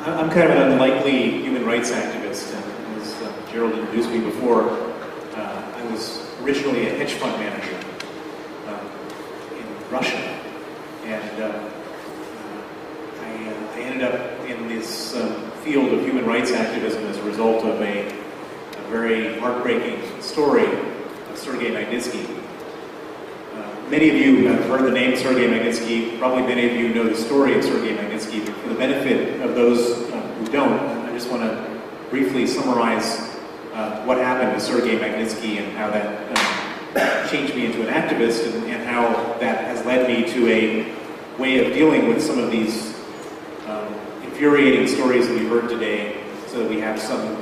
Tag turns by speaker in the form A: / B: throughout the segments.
A: I'm kind of an unlikely human rights activist. As Gerald introduced me before, I was originally a hedge fund manager in Russia, and I ended up in this field of human rights activism as a result of a very heartbreaking story of Sergey Magnitsky. Many of you have heard the name Sergey Magnitsky. Probably many of you know the story of Sergey Magnitsky. But for the benefit of those who don't, I just want to briefly summarize what happened to Sergey Magnitsky and how that changed me into an activist, and how that has led me to a way of dealing with some of these infuriating stories that we've heard today, so that we have some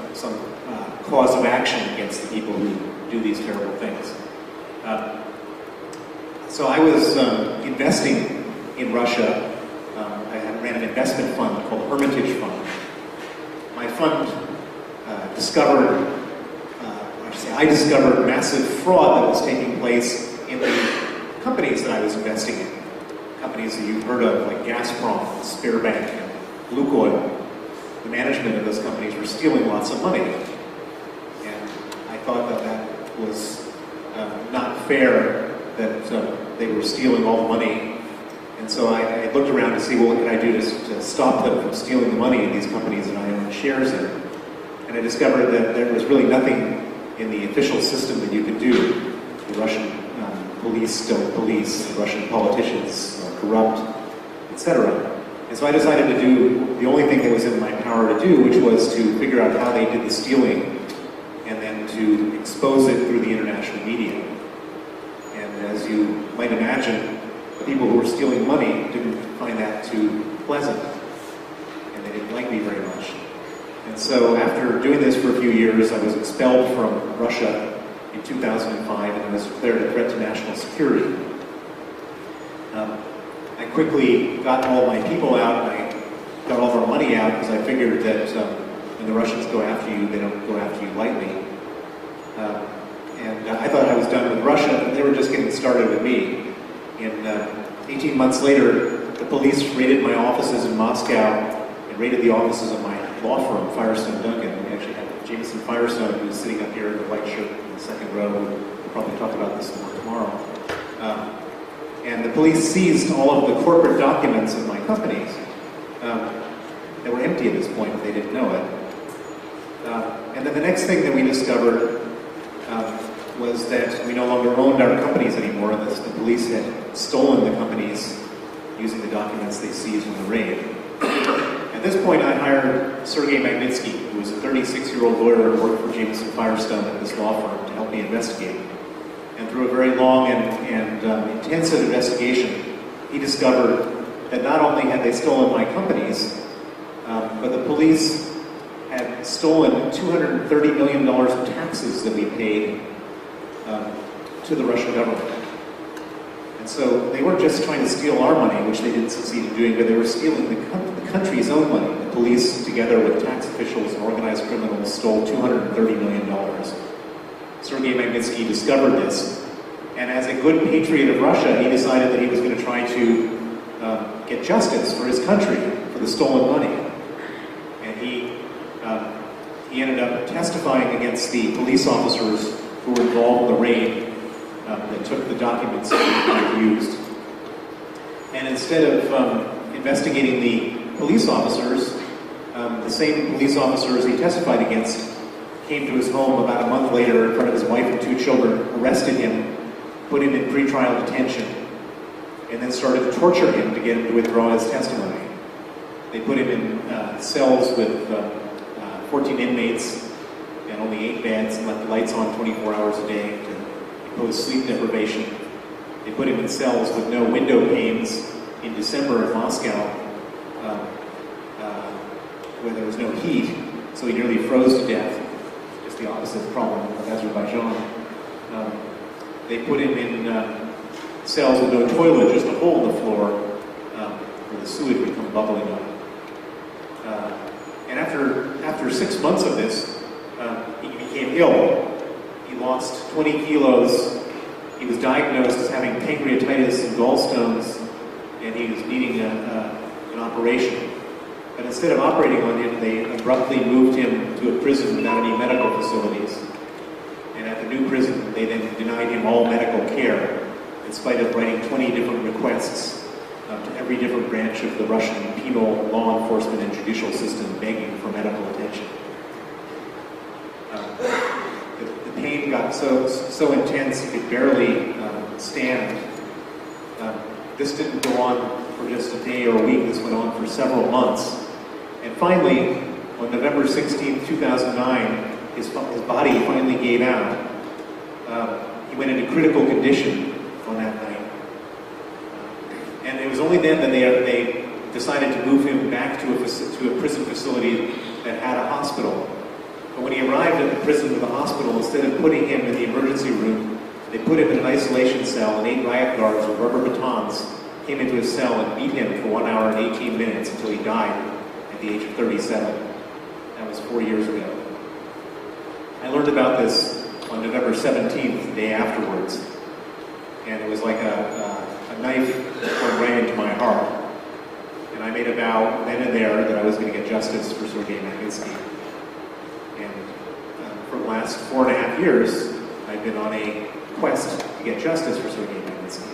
A: cause of action against the people who do these terrible things. So I was investing in Russia. I ran an investment fund called Hermitage Fund. My fund I discovered massive fraud that was taking place in the companies that I was investing in. Companies that you've heard of, like Gazprom, Sberbank, and Lukoil. The management of those companies were stealing lots of money. And I thought that was not fair, that they were stealing all the money. And so I looked around to see, well, what could I do to stop them from stealing the money in these companies that I own shares in. And I discovered that there was really nothing in the official system that you could do. The Russian police don't police, the Russian politicians are corrupt, etc. And so I decided to do the only thing that was in my power to do, which was to figure out how they did the stealing, and then to expose it through the international media. And as you might imagine, the people who were stealing money didn't find that too pleasant, and they didn't like me very much. And so after doing this for a few years, I was expelled from Russia in 2005, and I was declared a threat to national security. I quickly got all my people out, and I got all of our money out, because I figured that when the Russians go after you, they don't go after you lightly. And I thought I was done with Russia, but they were just getting started with me. And 18 months later, the police raided my offices in Moscow and raided the offices of my law firm, Firestone Duncan. We actually have Jameson Firestone, who's sitting up here in the white shirt in the second row. We'll probably talk about this more tomorrow. And the police seized all of the corporate documents of my companies that were empty at this point, but they didn't know it. And then the next thing that we discovered was that we no longer owned our companies anymore, and the police had stolen the companies using the documents they seized in the raid. At this point, I hired Sergey Magnitsky, who was a 36-year-old lawyer who worked for Jameson Firestone at this law firm, to help me investigate. And through a very long and intensive investigation, he discovered that not only had they stolen my companies, but the police had stolen $230 million of taxes that we paid to the Russian government. And so they weren't just trying to steal our money, which they didn't succeed in doing, but they were stealing the country's own money. The police, together with tax officials and organized criminals, stole $230 million. Sergey Magnitsky discovered this, and as a good patriot of Russia, he decided that he was going to try to get justice for his country for the stolen money. And he ended up testifying against the police officers who were involved in the raid that took the documents that we used. And instead of investigating the police officers, the same police officers he testified against came to his home about a month later in front of his wife and 2 children, arrested him, put him in pretrial detention, and then started to torture him to get him to withdraw his testimony. They put him in cells with 14 inmates and only 8 beds, and left the lights on 24 hours a day to impose sleep deprivation. They put him in cells with no window panes in December in Moscow, where there was no heat, so he nearly froze to death. Just the opposite problem with Azerbaijan. They put him in cells with no toilet, just a hole in the floor where the sewage would come bubbling up. And after 6 months of this, he became ill. He lost 20 kilos. He was diagnosed as having pancreatitis and gallstones, and he was needing an operation. But instead of operating on him, they abruptly moved him to a prison without any medical facilities. And at the new prison, they then denied him all medical care, in spite of writing 20 different requests to every different branch of the Russian penal, law enforcement, and judicial system begging for medical attention. The pain got so intense he could barely stand. This didn't go on for just a day or a week. This went on for several months. And finally, on November 16, 2009, his body finally gave out. He went into critical condition on that night. And it was only then that they decided to move him back to a prison facility that had a hospital. But when he arrived at the prison with a hospital, instead of putting him in the emergency room, they put him in an isolation cell, and 8 riot guards with rubber batons came into his cell and beat him for 1 hour and 18 minutes until he died at the age of 37. That was 4 years ago. I learned about this on November 17th, the day afterwards, and it was like a knife going right into my heart. And I made a vow then and there that I was going to get justice for Sergey Magnitsky. And for the last 4.5 years, I've been on a quest to get justice for Sergey Magnitsky.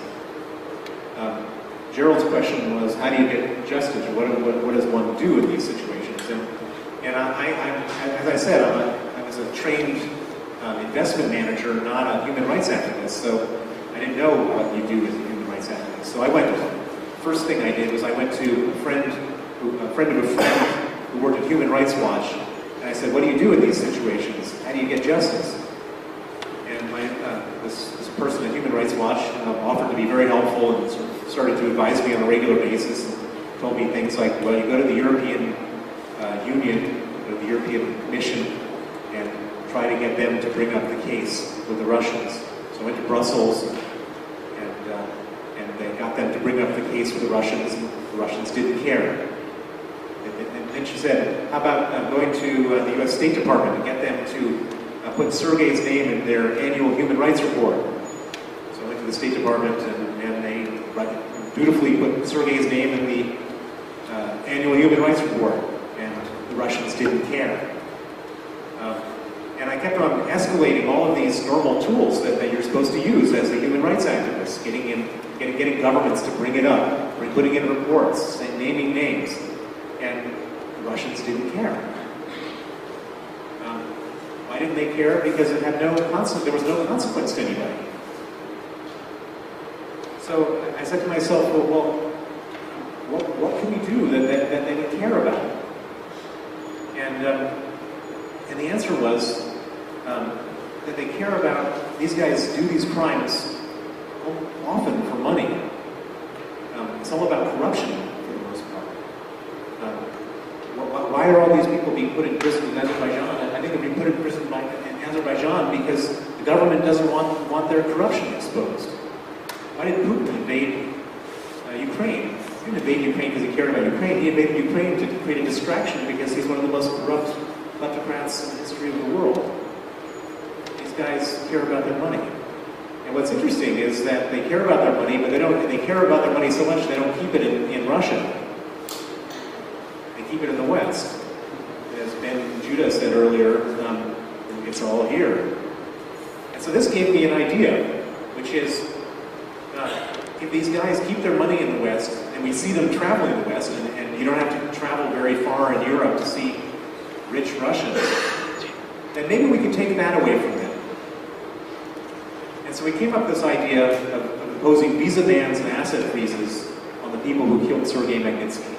A: Gerald's question was, how do you get justice? What does one do in these situations? And as I said, I was a trained investment manager, not a human rights activist, so I didn't know what you do as a human rights activist. So first thing I did was I went to a friend of a friend who worked at Human Rights Watch, and I said, what do you do in these situations? How do you get justice? And this person at Human Rights Watch offered to be very helpful and sort of started to advise me on a regular basis and told me things like, well, you go to the European Union, go to the European Commission, and try to get them to bring up the case with the Russians. So I went to Brussels, and they got them to bring up the case with the Russians, and the Russians didn't care. And then she said, how about going to the US State Department and get them to put Sergey's name in their annual human rights report. So I went to the State Department, and they dutifully put Sergey's name in the annual human rights report, and the Russians didn't care. And I kept on escalating all of these normal tools that you're supposed to use as a human rights activist, getting governments to bring it up, putting in reports, naming names, and the Russians didn't care. Why didn't they care? Because it had there was no consequence to anybody. So I said to myself, well, what can we do that they would care about? And the answer was that they care about, these guys do these crimes often for money. It's all about corruption for the most part. Why are all these people being put in prison in Azerbaijan? I think they're being put in prison in Azerbaijan because the government doesn't want their corruption exposed. Why did Putin invade Ukraine? He didn't invade Ukraine because he cared about Ukraine. He invaded Ukraine to create a distraction because he's one of the most corrupt kleptocrats in the history of the world. These guys care about their money. And what's interesting is that they care about their money, but they care about their money so much they don't keep it in Russia. They keep it in the West. As Ben Judah said earlier, it's all here. And so this gave me an idea, which is, if these guys keep their money in the West, and we see them traveling in the West, and you don't have to travel very far in Europe to see rich Russians, then maybe we could take that away from them. And so we came up with this idea of imposing visa bans and asset freezes on the people who killed Sergey Magnitsky.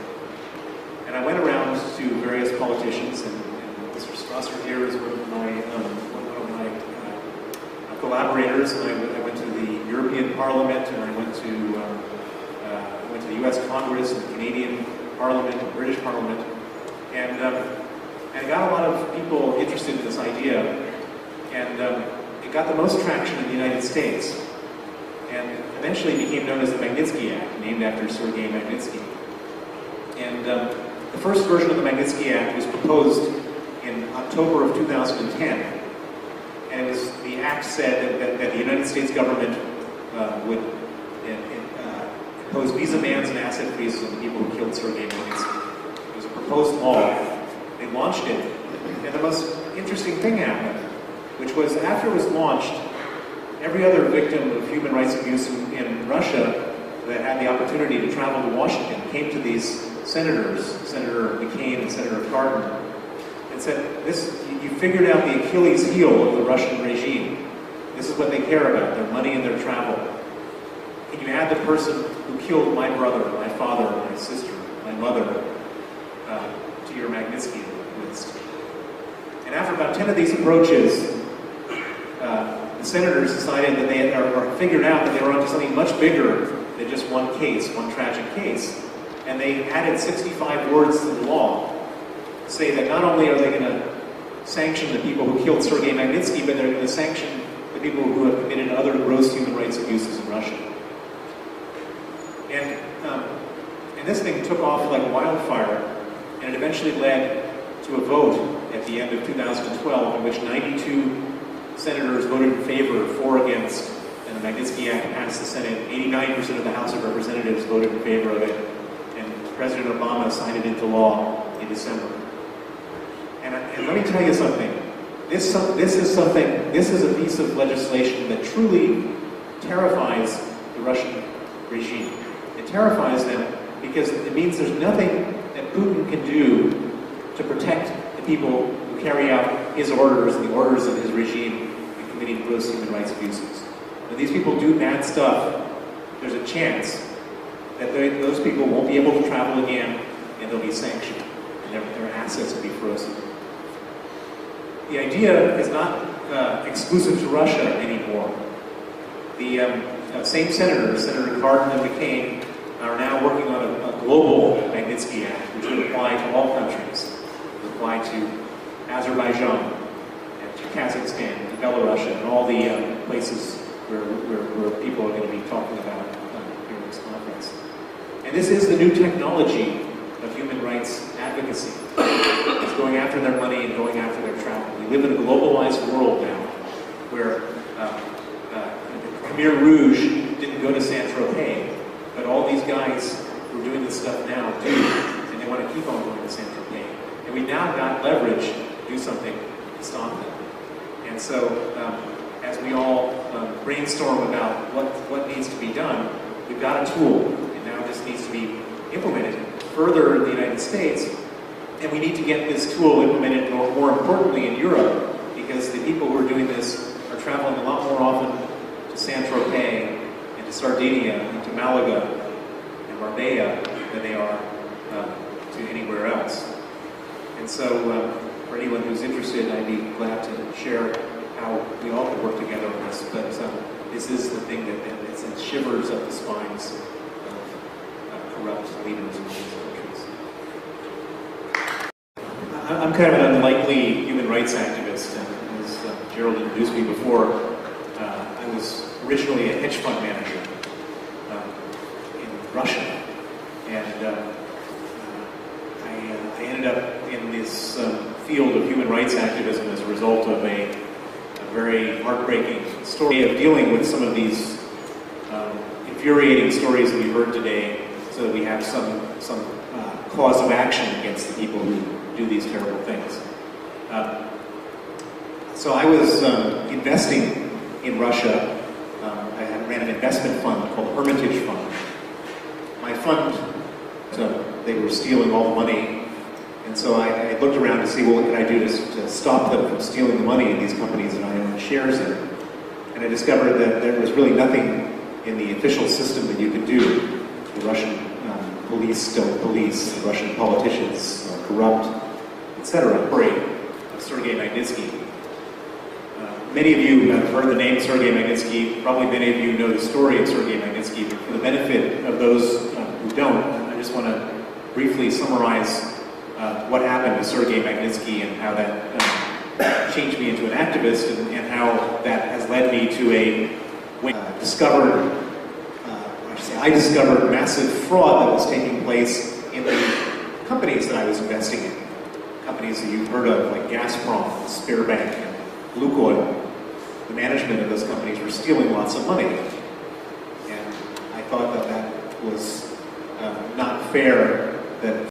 A: And I went around to various politicians, and Mr. Strässer here is one of my collaborators, and I went to the European Parliament, and I went to the US Congress, and the Canadian Parliament, and the British Parliament, and I got a lot of people interested in this idea, and it got the most traction in the United States, and eventually became known as the Magnitsky Act, named after Sergey Magnitsky. And the first version of the Magnitsky Act was proposed in October of 2010. And the act said that the United States government would impose visa bans and asset freezes on the people who killed Sergey Magnitsky. It was a proposed law. They launched it, and the most interesting thing happened, which was after it was launched, every other victim of human rights abuse in Russia that had the opportunity to travel to Washington came to these senators, Senator McCain and Senator Cardin, and said, you figured out the Achilles heel of the Russian regime. This is what they care about, their money and their travel. Can you add the person who killed my brother, my father, my sister, my mother, to your Magnitsky list? And after about 10 of these approaches, the senators decided that they figured out that they were onto something much bigger than just one case, one tragic case. And they added 65 words to the law to say that not only are they going to sanction the people who killed Sergey Magnitsky, but they're going to sanction the people who have committed other gross human rights abuses in Russia. And this thing took off like wildfire, and it eventually led to a vote at the end of 2012 in which 92 senators voted in favor, 4 against, and the Magnitsky Act passed the Senate. 89% of the House of Representatives voted in favor of it, and President Obama signed it into law in December. And let me tell you something. This is a piece of legislation that truly terrifies the Russian regime. It terrifies them because it means there's nothing that Putin can do to protect the people who carry out his orders and the orders of his regime in committing gross human rights abuses. When these people do bad stuff, there's a chance that those people won't be able to travel again, and they'll be sanctioned, and their assets will be frozen. The idea is not exclusive to Russia anymore. The same senators, Senator Cardin and McCain, are now working on a global Magnitsky Act, which would apply to all countries. It would apply to Azerbaijan, and to Kazakhstan, to Belarus, and all the places where people are going to be talking about here in this conference. And this is the new technology of human rights advocacy. It's going after their money and going after their travel. We live in a globalized world now where Khmer Rouge didn't go to Saint-Tropez, but all these guys who are doing this stuff now do, and they want to keep on going to Saint-Tropez. And we now got leverage to do something to stop them. And so, as we all brainstorm about what needs to be done, we've got a tool, and now this needs to be implemented further in the United States, and we need to get this tool implemented more importantly in Europe, because the people who are doing this are traveling a lot more often to Saint-Tropez and to Sardinia and to Malaga and Marbella than they are to anywhere else. And so for anyone who's interested, I'd be glad to share how we all could work together on this, but this is the thing that shivers up the spines of corrupt leaders in these countries. I'm kind of an unlikely human rights activist, and as Gerald introduced me before, I was originally a hedge fund manager in Russia, and I ended up in this field of human rights activism as a result of a very heartbreaking story of dealing with some of these infuriating stories that we heard today, so that we have some cause of action against the people who do these terrible things. So I was investing in Russia. I ran an investment fund called Hermitage Fund. My fund, they were stealing all the money, and so I looked around to see, well, what could I do to stop them from stealing the money in these companies that I own shares in. And I discovered that there was really nothing in the official system that you could do. The Russian police don't police, the Russian politicians are corrupt, etc. Of Sergey Magnitsky. Many of you have heard the name Sergey Magnitsky. Probably many of you know the story of Sergey Magnitsky. But for the benefit of those who don't, I just want to briefly summarize what happened to Sergey Magnitsky and how that changed me into an activist, and how that has led me to I discovered massive fraud that was taking place in the companies that I was investing in. Companies that you've heard of, like Gazprom, Sberbank, and Lukoil. The management of those companies were stealing lots of money. And I thought that was not fair that